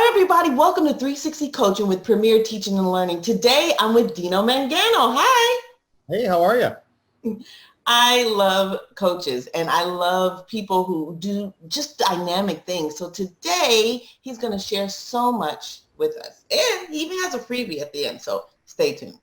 everybody. Welcome to 360 Coaching with Premier Teaching and Learning. Today, I'm with Dino Mangano. Hi. Hey, how are you? I love coaches and I love people who do just dynamic things. So today, he's going to share so much with us. And he even has a freebie at the end, so stay tuned.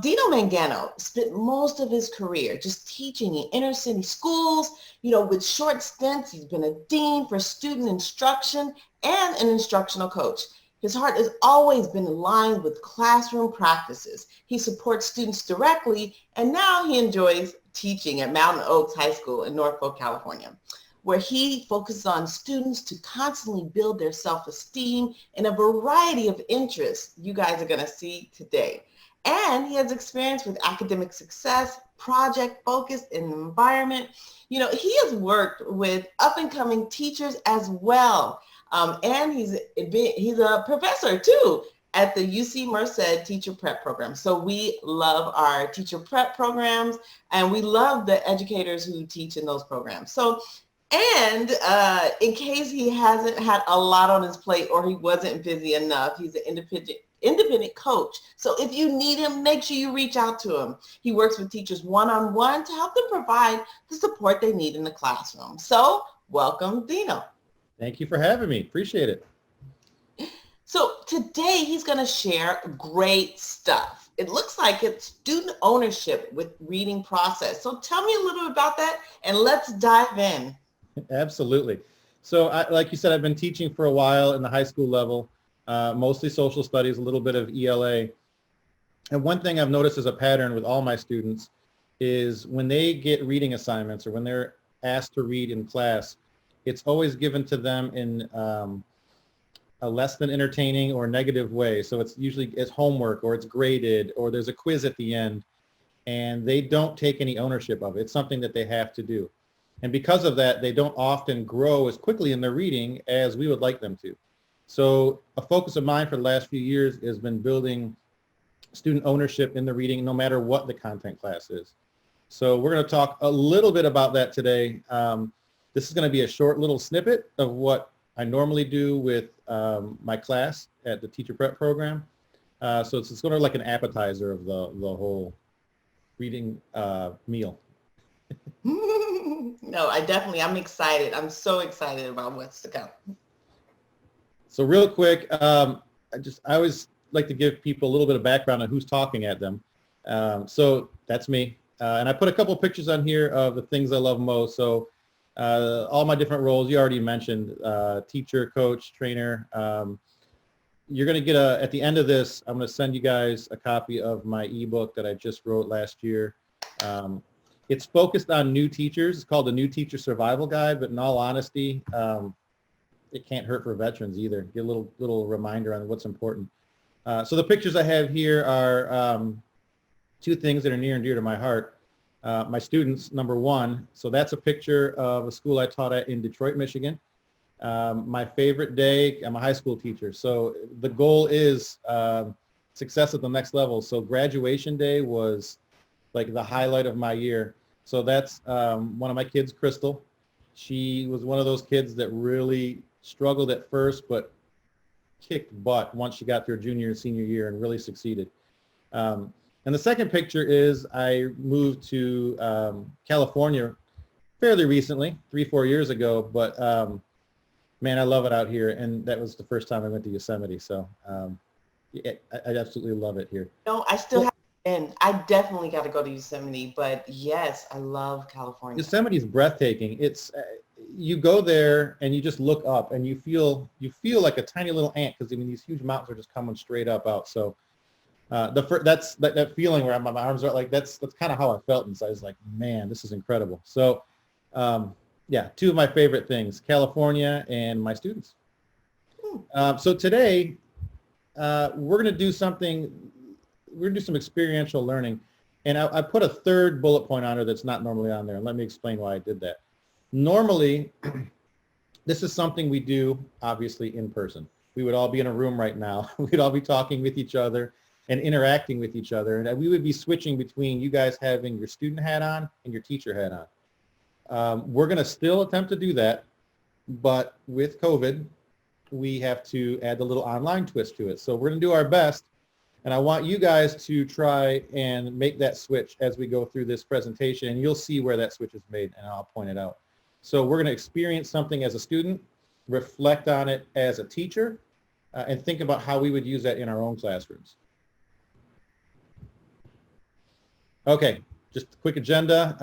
Dino Mangano spent most of his career just teaching in inner city schools. With short stints, he's been a dean for student instruction and an instructional coach. His heart has always been aligned with classroom practices. He supports students directly, and now he enjoys teaching at Mountain Oaks High School in Norfolk, California, where he focuses on students to constantly build their self-esteem in a variety of interests you guys are going to see today. And he has experience with academic success, project focus, and environment. He has worked with up-and-coming teachers as well. And he's a professor too at the UC Merced Teacher Prep Program. So we love our teacher prep programs, and we love the educators who teach in those programs. So, and in case he hasn't had a lot on his plate or he wasn't busy enough, he's an independent coach. So if you need him, make sure you reach out to him. He works with teachers one-on-one to help them provide the support they need in the classroom. So welcome, Dino. Thank you for having me. Appreciate it. So today he's going to share great stuff. It looks like it's student ownership with reading process. So tell me a little bit about that and let's dive in. Absolutely. So like you said, I've been teaching for a while in the high school level. Mostly social studies, a little bit of ELA. And one thing I've noticed as a pattern with all my students is when they get reading assignments or when they're asked to read in class, it's always given to them in a less than entertaining or negative way. So it's homework or it's graded or there's a quiz at the end and they don't take any ownership of it. It's something that they have to do. And because of that, they don't often grow as quickly in their reading as we would like them to. So a focus of mine for the last few years has been building student ownership in the reading, no matter what the content class is. So we're going to talk a little bit about that today. This is going to be a short little snippet of what I normally do with my class at the teacher prep program. So it's sort of like an appetizer of the whole reading meal. No, I'm excited. I'm so excited about what's to come. So real quick, I always like to give people a little bit of background on who's talking at them. So that's me. And I put a couple pictures on here of the things I love most. So all my different roles, you already mentioned, teacher, coach, trainer. You're going to get at the end of this, I'm going to send you guys a copy of my ebook that I just wrote last year. It's focused on new teachers. It's called the New Teacher Survival Guide, but in all honesty, it can't hurt for veterans either. Get a little reminder on what's important. So the pictures I have here are two things that are near and dear to my heart. My students, number one. So that's a picture of a school I taught at in Detroit, Michigan. My favorite day, I'm a high school teacher. So the goal is success at the next level. So graduation day was like the highlight of my year. So that's one of my kids, Crystal. She was one of those kids that really struggled at first, but kicked butt once she got through her junior and senior year and really succeeded. And the second picture is I moved to California fairly recently, 3-4 years ago, but man, I love it out here. And that was the first time I went to Yosemite. So I absolutely love it here. No, I still haven't been. I definitely got to go to Yosemite, but yes, I love California. Yosemite is breathtaking. It's you go there and you just look up and you feel like a tiny little ant because I mean these huge mountains are just coming straight up out. So that's that feeling where my arms are like that's kind of how I felt inside. I was like, man, this is incredible. So yeah, two of my favorite things, California and my students. So today we're going to do something. We're going to do some experiential learning, and I put a third bullet point on there that's not normally on there. And let me explain why I did that. Normally, this is something we do, obviously, in person. We would all be in a room right now. We'd all be talking with each other and interacting with each other. And we would be switching between you guys having your student hat on and your teacher hat on. We're going to still attempt to do that, but with COVID, we have to add the little online twist to it. So we're going to do our best, and I want you guys to try and make that switch as we go through this presentation, and you'll see where that switch is made, and I'll point it out. So we're going to experience something as a student, reflect on it as a teacher, and think about how we would use that in our own classrooms. Okay, just a quick agenda.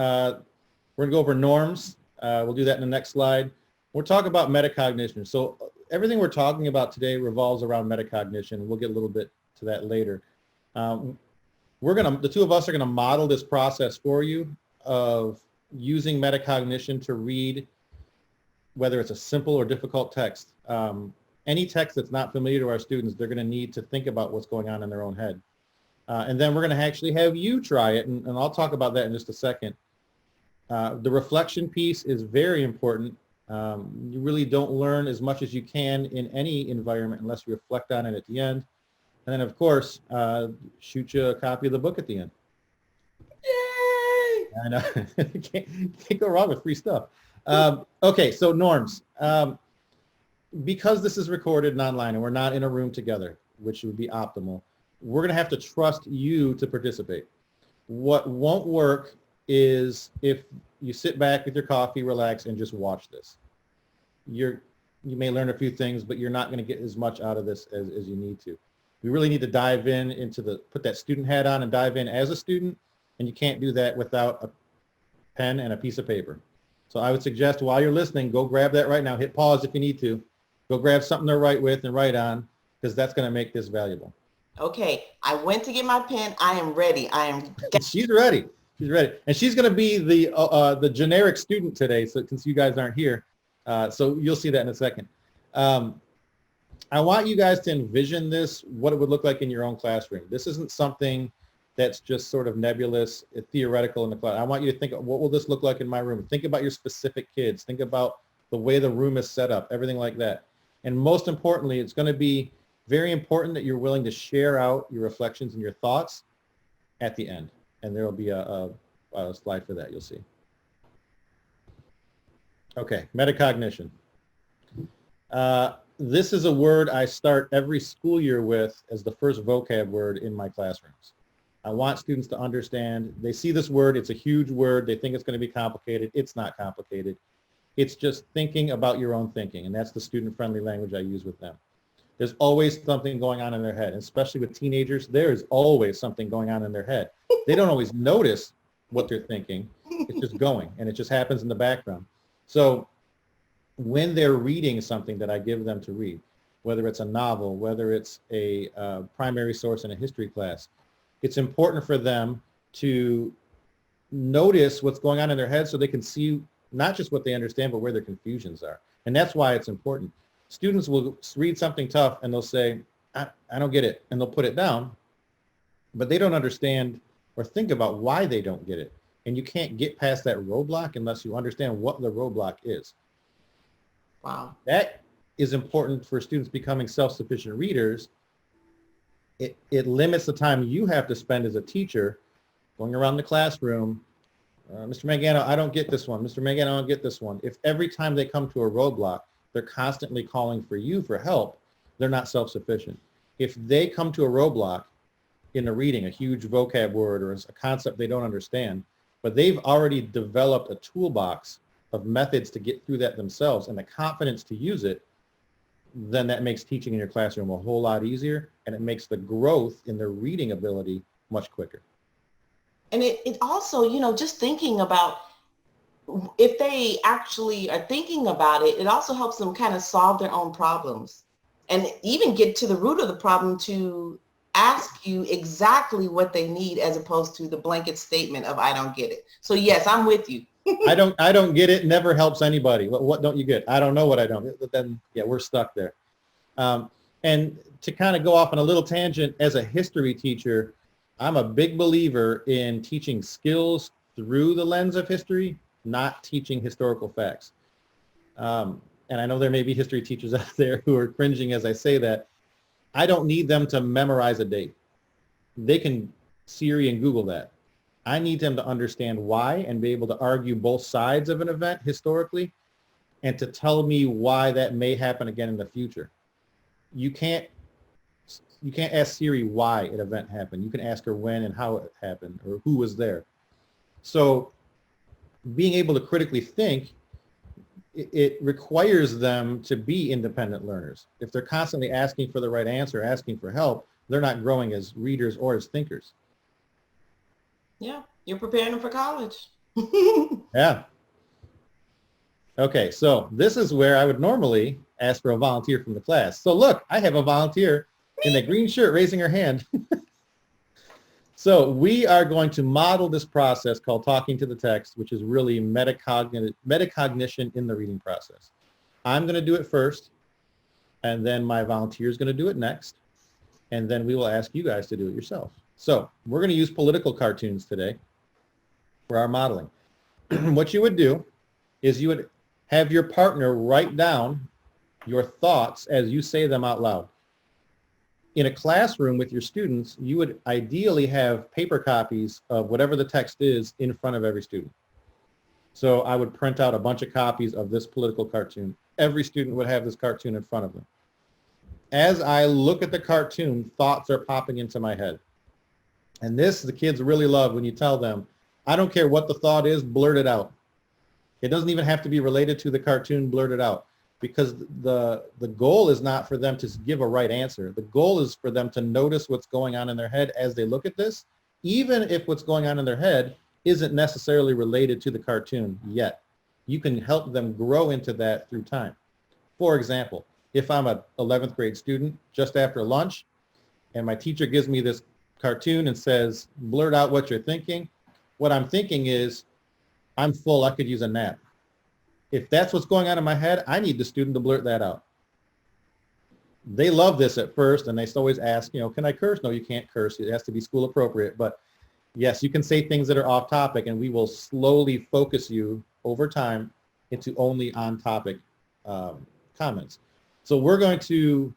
We're going to go over norms. We'll do that in the next slide. We'll talk about metacognition. So everything we're talking about today revolves around metacognition. We'll get a little bit to that later. The two of us are going to model this process for you of using metacognition to read, whether it's a simple or difficult text. Any text that's not familiar to our students, they're going to need to think about what's going on in their own head. And then we're going to actually have you try it, and I'll talk about that in just a second. The reflection piece is very important. You really don't learn as much as you can in any environment unless you reflect on it at the end. And then, of course, shoot you a copy of the book at the end. Yay! I know. can't go wrong with free stuff. Okay, so norms. Because this is recorded and online and we're not in a room together, which would be optimal, we're going to have to trust you to participate. What won't work is if you sit back with your coffee, relax, and just watch this. You may learn a few things, but you're not going to get as much out of this as you need to. We really need to dive put that student hat on and dive in as a student, and you can't do that without a pen and a piece of paper. So I would suggest while you're listening, go grab that right now. Hit pause if you need to. Go grab something to write with and write on, because that's going to make this valuable. Okay, I went to get my pen. I am ready. She's ready. She's ready. And she's going to be the generic student today, so since you guys aren't here. So you'll see that in a second. I want you guys to envision this, what it would look like in your own classroom. This isn't something that's just sort of nebulous, theoretical in the class. I want you to think, what will this look like in my room? Think about your specific kids. Think about the way the room is set up, everything like that. And most importantly, it's going to be very important that you're willing to share out your reflections and your thoughts at the end. And there will be a slide for that, you'll see. Okay, metacognition. This is a word I start every school year with as the first vocab word in my classrooms. I want students to understand, they see this word, it's a huge word, they think it's going to be complicated. It's not complicated. It's just thinking about your own thinking, and that's the student-friendly language I use with them. There's always something going on in their head, and especially with teenagers, there is always something going on in their head. They don't always notice what they're thinking. It's just going, and it just happens in the background. So when they're reading something that I give them to read, whether it's a novel, whether it's a primary source in a history class, it's important for them to notice what's going on in their head so they can see not just what they understand, but where their confusions are. And that's why it's important. Students will read something tough and they'll say, I don't get it, and they'll put it down, but they don't understand or think about why they don't get it. And you can't get past that roadblock unless you understand what the roadblock is. Wow. That is important for students becoming self-sufficient readers. It limits the time you have to spend as a teacher going around the classroom. Mr. Mangano, I don't get this one. Mr. Mangano, I don't get this one. If every time they come to a roadblock, they're constantly calling for you for help, they're not self-sufficient. If they come to a roadblock in a reading, a huge vocab word or a concept they don't understand, but they've already developed a toolbox of methods to get through that themselves and the confidence to use it, then that makes teaching in your classroom a whole lot easier, and it makes the growth in their reading ability much quicker. And it also, just thinking about, if they actually are thinking about it, it also helps them kind of solve their own problems and even get to the root of the problem to ask you exactly what they need, as opposed to the blanket statement of, I don't get it. So yes, I'm with you. I don't get it never helps anybody. What don't you get? I don't know what I don't. But then, yeah, we're stuck there. And to kind of go off on a little tangent, as a history teacher, I'm a big believer in teaching skills through the lens of history, not teaching historical facts. And I know there may be history teachers out there who are cringing as I say that. I don't need them to memorize a date. They can Siri and Google that. I need them to understand why and be able to argue both sides of an event historically and to tell me why that may happen again in the future. You can't ask Siri why an event happened. You can ask her when and how it happened or who was there. So being able to critically think, it requires them to be independent learners. If they're constantly asking for the right answer, asking for help, they're not growing as readers or as thinkers. Yeah, you're preparing them for college. Yeah. Okay, so this is where I would normally ask for a volunteer from the class. So look, I have a volunteer in the green shirt raising her hand. So we are going to model this process called talking to the text, which is really metacognition in the reading process. I'm going to do it first, and then my volunteer is going to do it next, and then we will ask you guys to do it yourself. So we're going to use political cartoons today for our modeling. What you would do is you would have your partner write down your thoughts as you say them out loud. In a classroom with your students, you would ideally have paper copies of whatever the text is in front of every student. So I would print out a bunch of copies of this political cartoon. Every student would have this cartoon in front of them. As I look at the cartoon, thoughts are popping into my head. And this, the kids really love when you tell them, I don't care what the thought is, blurt it out. It doesn't even have to be related to the cartoon, blurt it out. Because the goal is not for them to give a right answer. The goal is for them to notice what's going on in their head as they look at this, even if what's going on in their head isn't necessarily related to the cartoon yet. You can help them grow into that through time. For example, if I'm an 11th grade student just after lunch and my teacher gives me this cartoon and says, blurt out what you're thinking, what I'm thinking is, I'm full, I could use a nap. If that's what's going on in my head, I need the student to blurt that out. They love this at first, and they always ask, can I curse? No, you can't curse. It has to be school appropriate. But yes, you can say things that are off topic, and we will slowly focus you over time into only on topic comments. So we're going to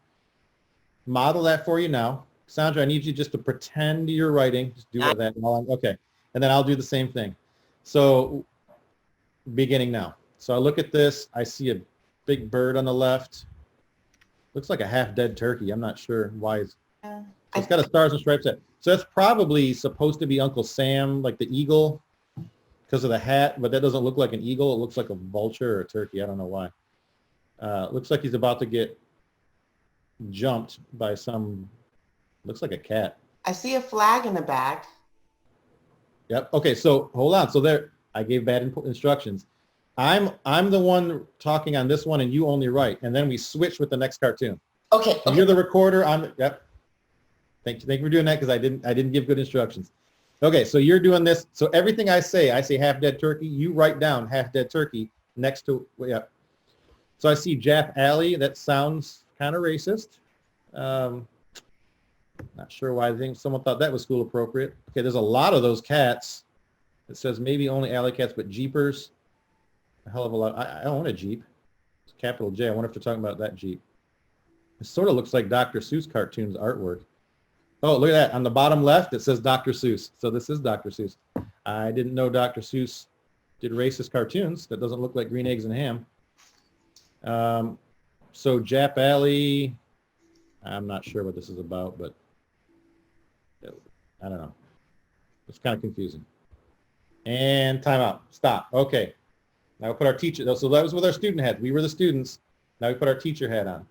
model that for you now. Cassandra, I need you just to pretend you're writing. Just do that. Okay. And then I'll do the same thing. So beginning now. So I look at this, I see a big bird on the left. Looks like a half-dead turkey. I'm not sure why it's got a stars and stripes head. So that's probably supposed to be Uncle Sam, like the eagle, because of the hat, but that doesn't look like an eagle. It looks like a vulture or a turkey. I don't know why. Looks like he's about to get jumped by looks like a cat. I see a flag in the back. Yep. Okay, so hold on. So there, I gave bad instructions. I'm the one talking on this one, and you only write, and then we switch with the next cartoon. Okay. So you're the recorder. Yep. Thank you for doing that, because I didn't give good instructions. Okay, so you're doing this. So everything I say half dead turkey. You write down half dead turkey next to yeah. So I see Jap Alley. That sounds kind of racist. Not sure why. I think someone thought that was school appropriate. Okay, there's a lot of those cats. It says maybe only alley cats, but jeepers. A hell of a lot. I own a Jeep. It's capital J. I wonder if they're talking about that Jeep. It sort of looks like Dr. Seuss cartoons artwork. Oh, look at that. On the bottom left, it says Dr. Seuss. So this is Dr. Seuss. I didn't know Dr. Seuss did racist cartoons. That doesn't look like green eggs and ham. So Jap Alley, I'm not sure what this is about, but I don't know. It's kind of confusing. And timeout. Stop. Okay. Now we put our teacher, so that was with our student hat. We were the students. Now we put our teacher hat on.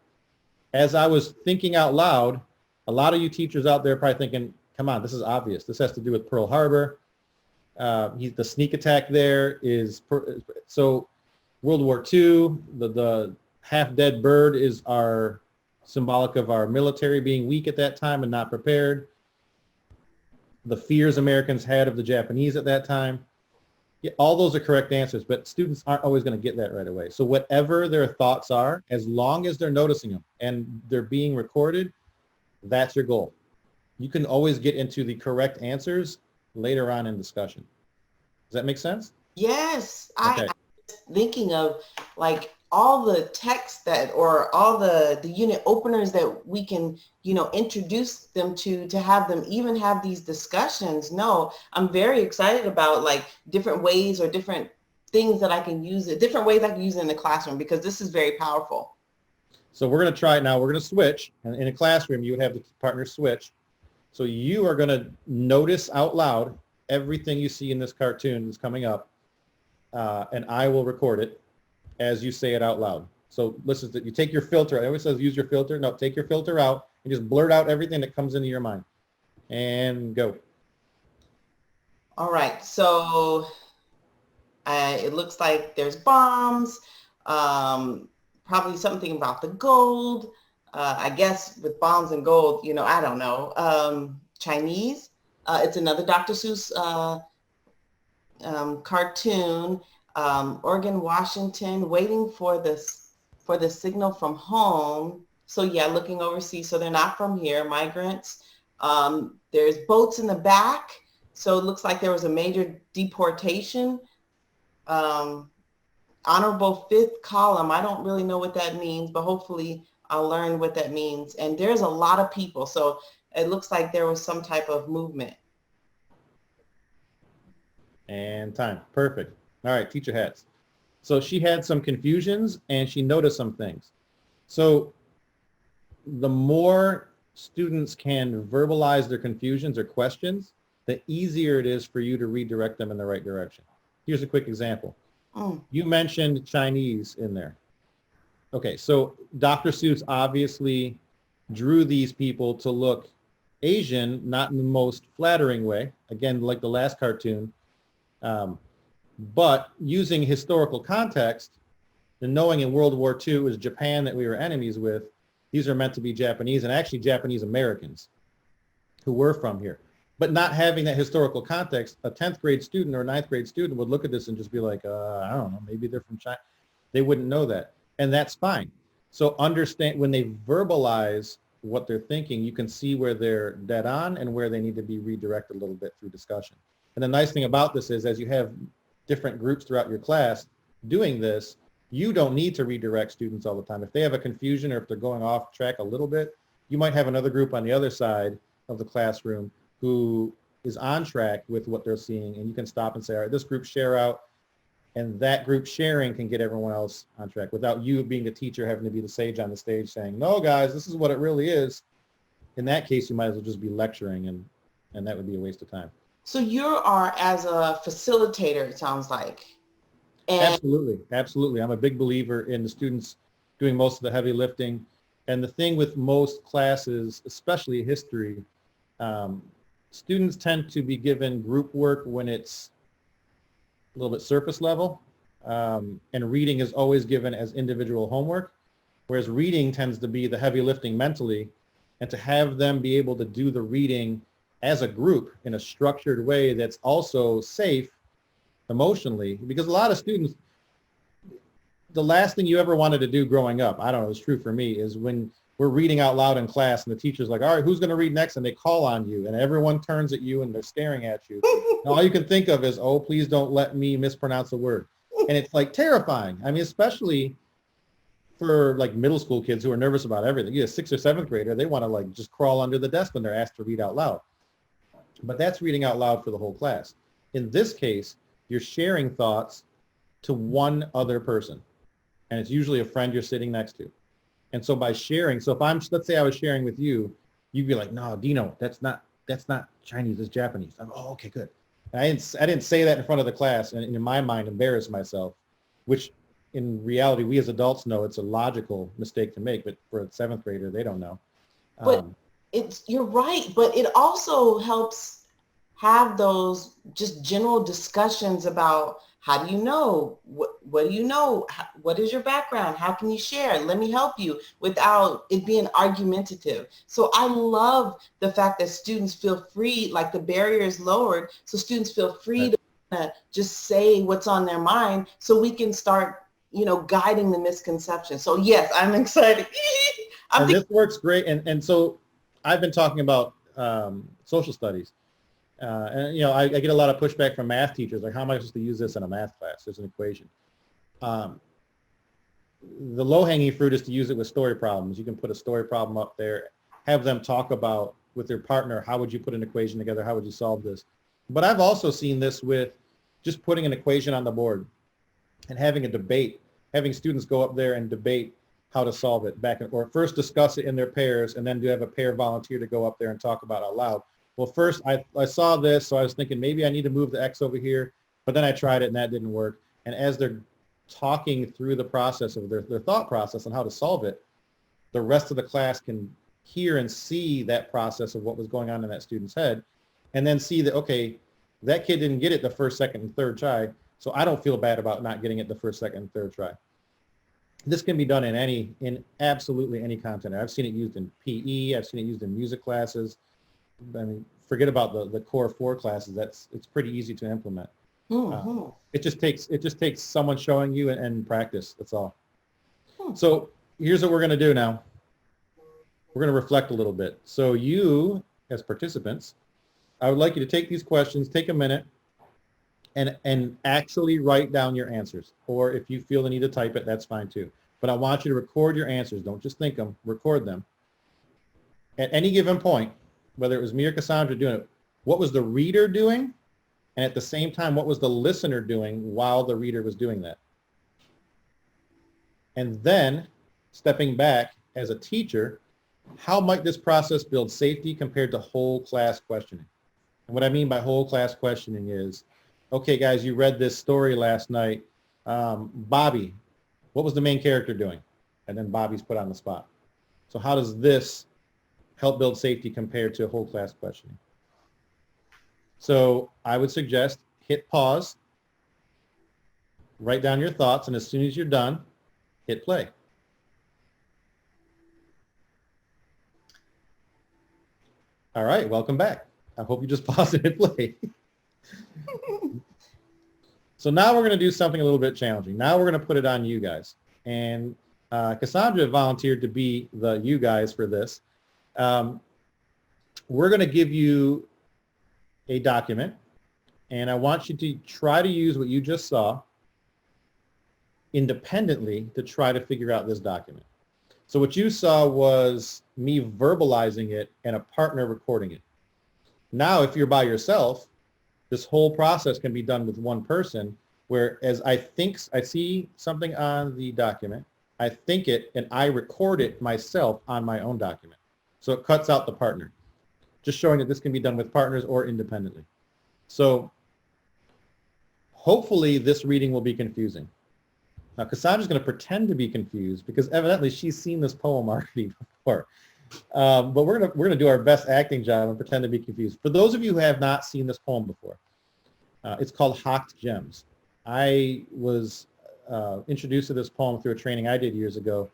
As I was thinking out loud, a lot of you teachers out there are probably thinking, come on, this is obvious. This has to do with Pearl Harbor. The sneak attack there is, so World War II, the half-dead bird is our symbolic of our military being weak at that time and not prepared. The fears Americans had of the Japanese at that time. Yeah, all those are correct answers, but students aren't always going to get that right away. So whatever their thoughts are, as long as they're noticing them and they're being recorded, that's your goal. You can always get into the correct answers later on in discussion. Does that make sense? Yes. Okay. I was thinking of like all the text or all the unit openers that we can, introduce them to have them even have these discussions. No, I'm very excited about like different ways or different things that I can use it, different ways I can use it in the classroom, because this is very powerful. So we're going to try it now. We're going to switch. And in a classroom, you would have the partners switch. So you are going to notice out loud everything you see in this cartoon that's coming up, and I will record it as you say it out loud. So listen, you take your filter. It always says use your filter. No, take your filter out and just blurt out everything that comes into your mind. And go. All right, so it looks like there's bombs, probably something about the gold. I guess with bombs and gold, I don't know. Chinese. It's another Dr. Seuss cartoon. Oregon, Washington, waiting for the signal from home. So yeah, looking overseas. So they're not from here, migrants. There's boats in the back. So it looks like there was a major deportation. Honorable fifth column. I don't really know what that means, but hopefully I'll learn what that means. And there's a lot of people. So it looks like there was some type of movement. And time. Perfect. All right, teacher hats. So she had some confusions and she noticed some things. So the more students can verbalize their confusions or questions, the easier it is for you to redirect them in the right direction. Here's a quick example. You mentioned Chinese in there. Okay, so Dr. Seuss obviously drew these people to look Asian, not in the most flattering way, again, like the last cartoon, but using historical context and knowing in World War II it was Japan that we were enemies with, these are meant to be Japanese and actually Japanese Americans who were from here. But not having that historical context, a 10th grade student or a 9th grade student would look at this and just be like, I don't know, maybe they're from China. They wouldn't know that. And that's fine. So understand when they verbalize what they're thinking, you can see where they're dead on and where they need to be redirected a little bit through discussion. And the nice thing about this is as you have different groups throughout your class doing this, you don't need to redirect students all the time. If they have a confusion or if they're going off track a little bit, you might have another group on the other side of the classroom who is on track with what they're seeing, and you can stop and say, all right, this group share out, and that group sharing can get everyone else on track without you being the teacher having to be the sage on the stage saying, no, guys, this is what it really is. In that case, you might as well just be lecturing, and that would be a waste of time. So you are as a facilitator, it sounds like. And absolutely. I'm a big believer in the students doing most of the heavy lifting. And the thing with most classes, especially history, students tend to be given group work when it's a little bit surface level, and reading is always given as individual homework, whereas reading tends to be the heavy lifting mentally, and to have them be able to do the reading as a group in a structured way that's also safe emotionally, because a lot of students, the last thing you ever wanted to do growing up, I don't know, it's true for me, is when we're reading out loud in class and the teacher's like, all right, who's going to read next? And they call on you and everyone turns at you and they're staring at you. And all you can think of is, oh, please don't let me mispronounce a word. And it's like terrifying. I mean, especially for like middle school kids who are nervous about everything. You have 6th or 7th grader, they want to like just crawl under the desk when they're asked to read out loud. But that's reading out loud for the whole class. In this case, you're sharing thoughts to one other person. And it's usually a friend you're sitting next to. And so by sharing, so if let's say I was sharing with you, you'd be like, no, Dino, that's not Chinese, it's Japanese. I'm, oh, okay, good. And I didn't say that in front of the class and in my mind embarrass myself, which in reality, we as adults know it's a logical mistake to make, but for a 7th grader, they don't know. But you're right, but it also helps have those just general discussions about how do you know, what do you know, what is your background, how can you share, let me help you, without it being argumentative. So I love the fact that students feel free, like the barrier is lowered, so students feel free to just say what's on their mind so we can start, guiding the misconception. So yes, I'm excited. This works great. And so I've been talking about social studies. And I get a lot of pushback from math teachers, like how am I supposed to use this in a math class? There's an equation. The low-hanging fruit is to use it with story problems. You can put a story problem up there, have them talk about with their partner, how would you put an equation together? How would you solve this? But I've also seen this with just putting an equation on the board and having a debate, having students go up there and debate how to solve it or first discuss it in their pairs and then do have a pair volunteer to go up there and talk about it out loud. Well, first I saw this, so I was thinking maybe I need to move the X over here, but then I tried it and that didn't work. And as they're talking through the process of their thought process on how to solve it, the rest of the class can hear and see that process of what was going on in that student's head, and then see that, okay, that kid didn't get it the first, second, and third try, so I don't feel bad about not getting it the first, second, and third try. This can be done in absolutely any content. I've seen it used in PE. I've seen it used in music classes. I mean, forget about the core 4 classes. It's pretty easy to implement. Mm-hmm. It just takes someone showing you and practice. That's all. So here's what we're going to do now. We're going to reflect a little bit. So you, as participants, I would like you to take these questions, take a minute, and actually write down your answers. Or if you feel the need to type it, that's fine too. But I want you to record your answers. Don't just think them, record them. At any given point, whether it was me or Cassandra doing it, what was the reader doing? And at the same time, what was the listener doing while the reader was doing that? And then, stepping back as a teacher, how might this process build safety compared to whole class questioning? And what I mean by whole class questioning is, okay, guys, you read this story last night. Bobby, what was the main character doing? And then Bobby's put on the spot. So how does this help build safety compared to whole class questioning? So I would suggest hit pause, write down your thoughts, and as soon as you're done, hit play. All right, welcome back. I hope you just paused and hit play. So now we're going to do something a little bit challenging. Now we're going to put it on you guys. And Cassandra volunteered to be the you guys for this. We're going to give you a document, and I want you to try to use what you just saw independently to try to figure out this document. So what you saw was me verbalizing it and a partner recording it. Now, if you're by yourself, this whole process can be done with one person, whereas I see something on the document, I think it, and I record it myself on my own document. So it cuts out the partner, just showing that this can be done with partners or independently. So hopefully this reading will be confusing. Now, Cassandra's going to pretend to be confused because evidently she's seen this poem already before. But we're gonna do our best acting job and pretend to be confused. For those of you who have not seen this poem before, it's called Hocked Gems. I was introduced to this poem through a training I did years ago,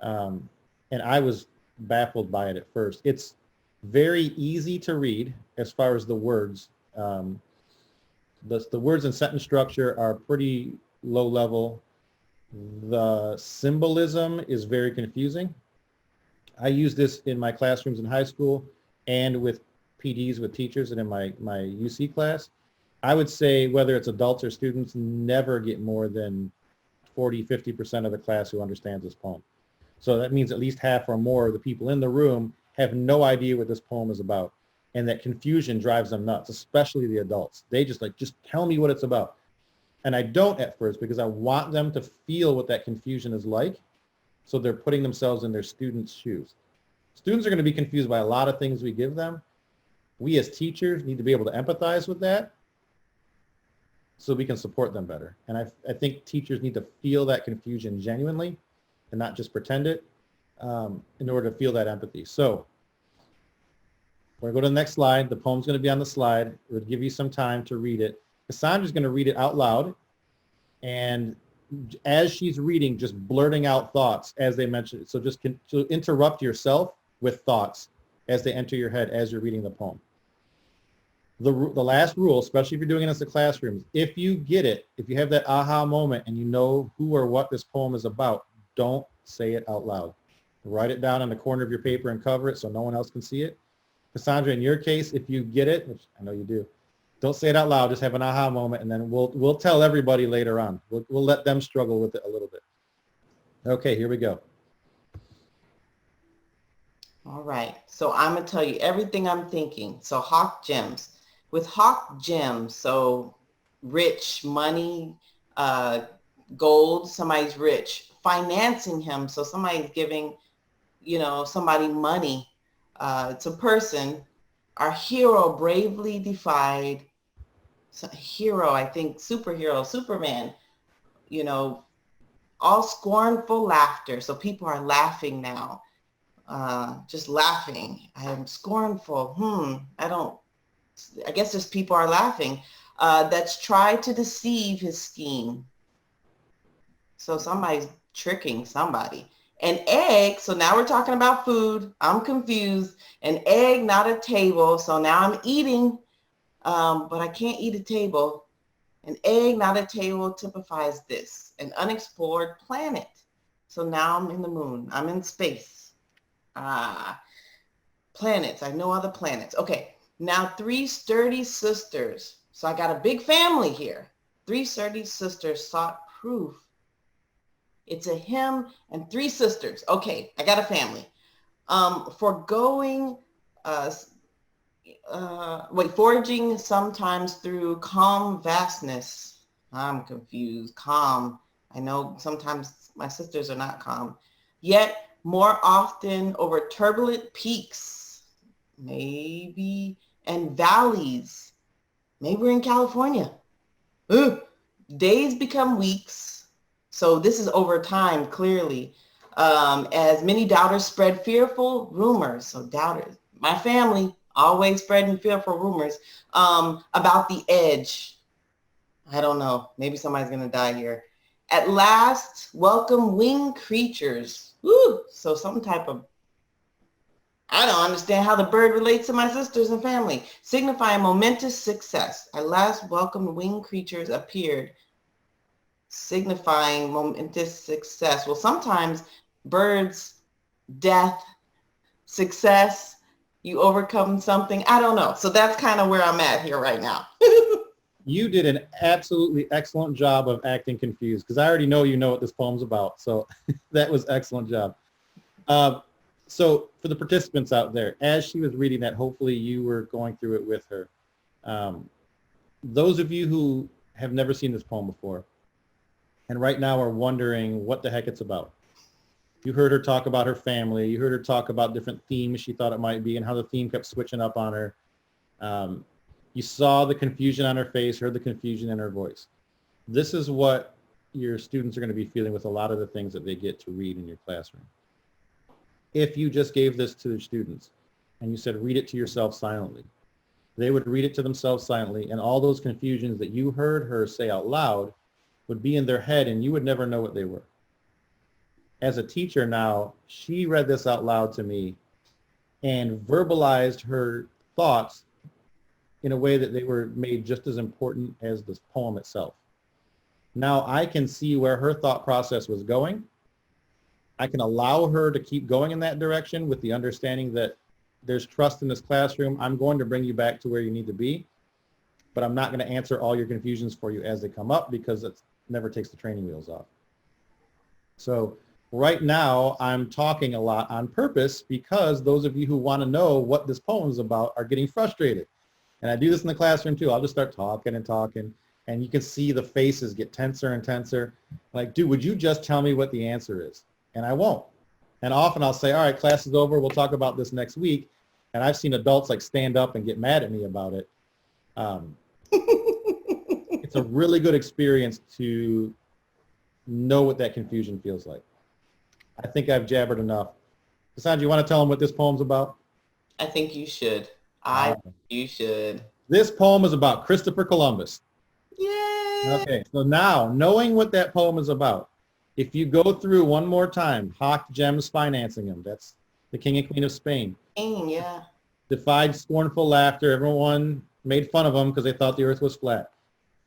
and I was baffled by it at first. It's very easy to read as far as the words. The words and sentence structure are pretty low level. The symbolism is very confusing. I use this in my classrooms in high school and with PDs, with teachers, and in my UC class. I would say whether it's adults or students, never get more than 40, 50% of the class who understands this poem. So that means at least half or more of the people in the room have no idea what this poem is about. And that confusion drives them nuts, especially the adults. They just tell me what it's about. And I don't at first because I want them to feel what that confusion is like. So they're putting themselves in their students' shoes. Students are going to be confused by a lot of things we give them. We as teachers need to be able to empathize with that so we can support them better. And I think teachers need to feel that confusion genuinely and not just pretend it in order to feel that empathy. So we're going to go to the next slide. The poem's going to be on the slide. We'll give you some time to read it. Cassandra's going to read it out loud. And as she's reading, just blurting out thoughts as they mention it. So just interrupt yourself with thoughts as they enter your head as you're reading the poem. The last rule, especially if you're doing it in the classrooms, if you get it, if you have that aha moment and you know who or what this poem is about, don't say it out loud. Write it down on the corner of your paper and cover it so no one else can see it. Cassandra, in your case, if you get it, which I know you do, don't say it out loud. Just have an aha moment, and then we'll tell everybody later on. We'll let them struggle with it a little bit. Okay, here we go. All right. So I'm going to tell you everything I'm thinking. So Hawk Gems. With Hawk Gems, so rich, money, Gold, somebody's rich. Financing him, so somebody's giving, somebody money. It's a person. Our hero bravely defied. Hero, I think, superhero, Superman, you know, all scornful laughter. So people are laughing now, just laughing. I am scornful. I guess just people are laughing. That's tried to deceive his scheme. So somebody's tricking somebody. An egg, so now we're talking about food. I'm confused. An egg, not a table. So now I'm eating, but I can't eat a table. An egg, not a table, typifies this, an unexplored planet. So now I'm in the moon. I'm in space. Planets. I know other planets. Okay, now 3 sturdy sisters. So I got a big family here. 3 sturdy sisters sought proof. It's a him and 3 sisters. Okay, I got a family. Foraging sometimes through calm vastness. I'm confused. Calm. I know sometimes my sisters are not calm. Yet more often over turbulent peaks, maybe, and valleys. Maybe we're in California. Ugh. Days become weeks. So this is over time, clearly. As many doubters spread fearful rumors. So doubters, my family, always spreading fearful rumors about the edge. I don't know. Maybe somebody's going to die here. At last, welcome winged creatures. Woo! So some type of, I don't understand how the bird relates to my sisters and family. Signifying momentous success. At last, welcome winged creatures appeared. Signifying momentous success. Well, sometimes birds, death, success, you overcome something. I don't know. So that's kind of where I'm at here right now. You did an absolutely excellent job of acting confused, because I already know you know what this poem's about. So that was excellent job. So for the participants out there, as she was reading that, hopefully you were going through it with her. Those of you who have never seen this poem before and right now are wondering what the heck it's about. You heard her talk about her family. You heard her talk about different themes she thought it might be and how the theme kept switching up on her. You saw the confusion on her face, heard the confusion in her voice. This is what your students are going to be feeling with a lot of the things that they get to read in your classroom. If you just gave this to the students and you said, read it to yourself silently, they would read it to themselves silently, and all those confusions that you heard her say out loud would be in their head and you would never know what they were. As a teacher now, she read this out loud to me and verbalized her thoughts in a way that they were made just as important as this poem itself. Now I can see where her thought process was going. I can allow her to keep going in that direction with the understanding that there's trust in this classroom. I'm going to bring you back to where you need to be, but I'm not going to answer all your confusions for you as they come up, because it never takes the training wheels off. So right now I'm talking a lot on purpose, because those of you who want to know what this poem is about are getting frustrated. And I do this in the classroom too. I'll just start talking and talking, and you can see the faces get tenser and tenser. Like, dude, would you just tell me what the answer is? And I won't. And often I'll say, all right, class is over. We'll talk about this next week. And I've seen adults like stand up and get mad at me about it. It's a really good experience to know what that confusion feels like. I think I've jabbered enough. Cassandra, you want to tell them what this poem's about? I think you should. You should. This poem is about Christopher Columbus. Yay! Okay, so now, knowing what that poem is about, if you go through one more time, hawked gems financing him, that's the King and Queen of Spain. Yeah. Defied scornful laughter, everyone made fun of him because they thought the earth was flat.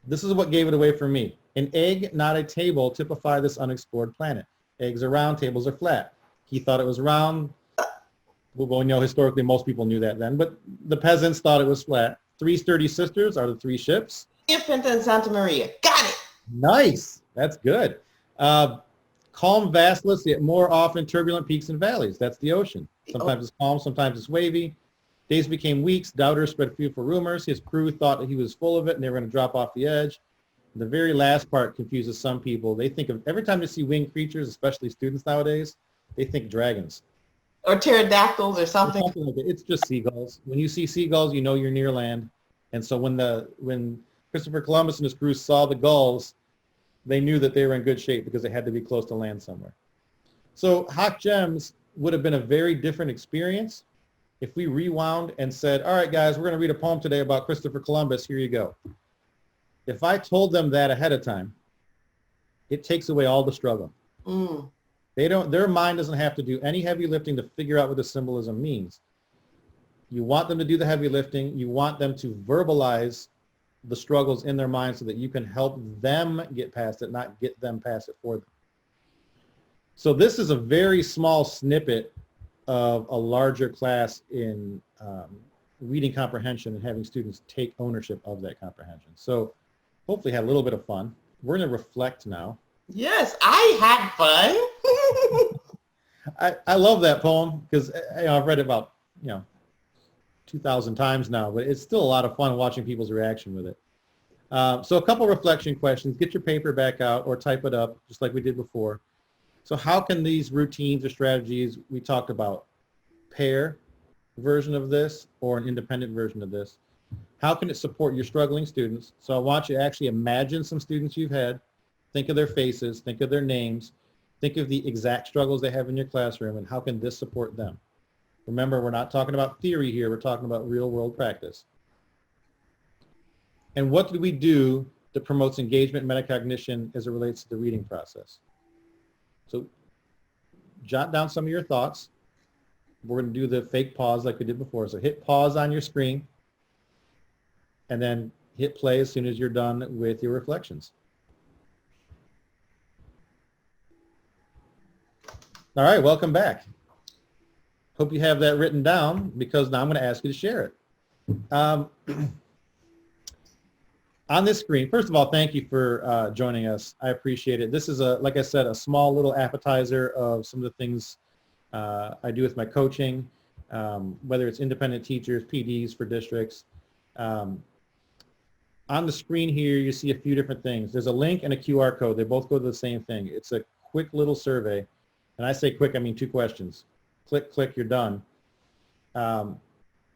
This is what gave it away for me. An egg, not a table, typify this unexplored planet. Eggs are round, tables are flat. He thought it was round. Well, you know, historically, most people knew that then, but the peasants thought it was flat. 3 sturdy sisters are the 3 ships. Pinta and Santa Maria. Got it. Nice. That's good. Calm vastless, yet more often turbulent peaks and valleys. That's the ocean. Sometimes it's calm, sometimes it's wavy. Days became weeks. Doubters spread fearful rumors. His crew thought that he was full of it and they were going to drop off the edge. The very last part confuses some people. They think of, every time they see winged creatures, especially students nowadays, they think dragons. Or pterodactyls or Or something. something like that. It's just seagulls. When you see seagulls, you know you're near land. And so when Christopher Columbus and his crew saw the gulls, they knew that they were in good shape because they had to be close to land somewhere. So Hawk Gems would have been a very different experience if we rewound and said, all right, guys, we're going to read a poem today about Christopher Columbus. Here you go. If I told them that ahead of time, it takes away all the struggle. Mm. Their mind doesn't have to do any heavy lifting to figure out what the symbolism means. You want them to do the heavy lifting. You want them to verbalize the struggles in their mind so that you can help them get past it, not get them past it for them. So this is a very small snippet of a larger class in reading comprehension and having students take ownership of that comprehension. So hopefully had a little bit of fun. We're going to reflect now. Yes, I had fun. I love that poem because I've read it about 2,000 times now, but it's still a lot of fun watching people's reaction with it. So a couple reflection questions. Get your paper back out or type it up just like we did before. So how can these routines or strategies we talked about pair version of this or an independent version of this? How can it support your struggling students? So I want you to actually imagine some students you've had. Think of their faces, think of their names, think of the exact struggles they have in your classroom and how can this support them? Remember, we're not talking about theory here, we're talking about real world practice. And what do we do that promotes engagement and metacognition as it relates to the reading process? So jot down some of your thoughts. We're going to do the fake pause like we did before. So hit pause on your screen and then hit play as soon as you're done with your reflections. All right, welcome back. Hope you have that written down because now I'm going to ask you to share it. On this screen, first of all, thank you for joining us. I appreciate it. This is, like I said, a small little appetizer of some of the things I do with my coaching, whether it's independent teachers, PDs for districts. On the screen here, you see a few different things. There's a link and a QR code. They both go to the same thing. It's a quick little survey. And I say quick, I mean 2 questions. Click, click, you're done.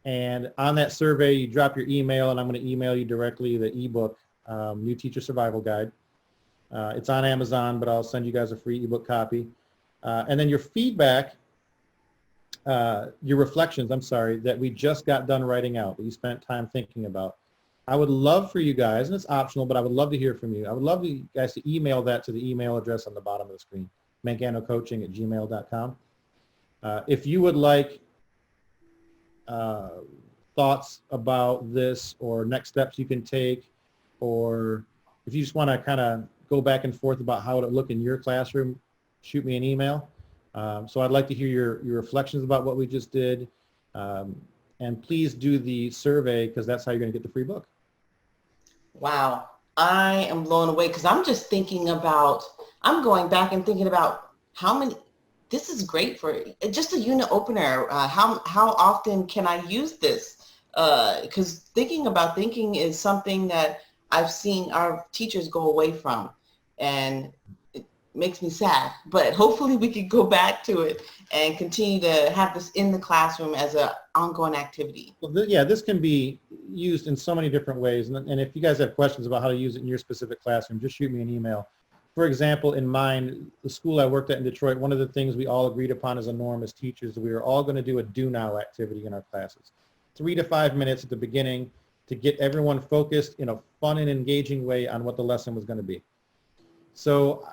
And on that survey, you drop your email, and I'm going to email you directly the ebook, New Teacher Survival Guide. It's on Amazon, but I'll send you guys a free ebook copy. And then your feedback, your reflections, that we just got done writing out, that you spent time thinking about. I would love for you guys, and it's optional, but I would love to hear from you. I would love you guys to email that to the email address on the bottom of the screen, manganocoaching@gmail.com. If you would like thoughts about this or next steps you can take, or if you just want to kind of go back and forth about how it would look in your classroom, shoot me an email. So I'd like to hear your reflections about what we just did. And please do the survey because that's how you're going to get the free book. Wow. I am blown away because I'm just thinking about, I'm going back and thinking about how many, this is great for just a unit opener. How often can I use this? Because thinking is something that I've seen our teachers go away from, and it makes me sad. But hopefully we can go back to it and continue to have this in the classroom as an ongoing activity. Well, yeah, this can be used in so many different ways. And if you guys have questions about how to use it in your specific classroom, just shoot me an email. For example, in mine, the school I worked at in Detroit, one of the things we all agreed upon as a norm as teachers, we were all going to do a do now activity in our classes. 3 to 5 minutes at the beginning to get everyone focused in a fun and engaging way on what the lesson was going to be. So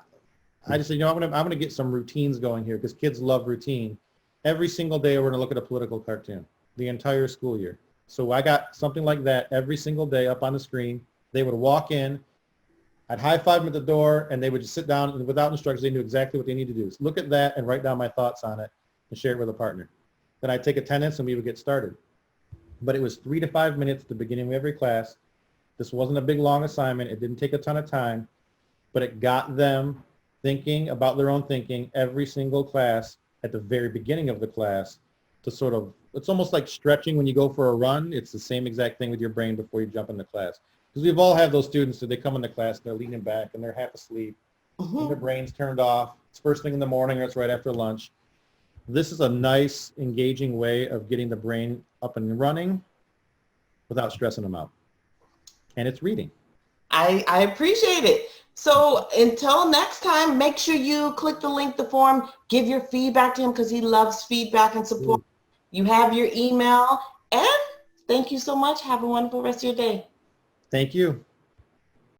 I just said, I'm going to get some routines going here because kids love routine. Every single day we're going to look at a political cartoon, the entire school year. So I got something like that every single day up on the screen. They would walk in, I'd high five them at the door, and they would just sit down, and without instructions, they knew exactly what they need to do. So look at that and write down my thoughts on it and share it with a partner. Then I'd take attendance and we would get started. But it was 3 to 5 minutes at the beginning of every class. This wasn't a big, long assignment. It didn't take a ton of time, but it got them thinking about their own thinking every single class at the very beginning of the class to sort of, it's almost like stretching when you go for a run. It's the same exact thing with your brain before you jump into class. because we've all had those students that they come into class, they're leaning back and they're half asleep, and their brain's turned off. It's first thing in the morning or it's right after lunch. This is a nice, engaging way of getting the brain up and running without stressing them out. And it's reading. I appreciate it. So until next time, make sure you click the link, the form, give your feedback to him because he loves feedback and support. You have your email, and thank you so much. Have a wonderful rest of your day. Thank you.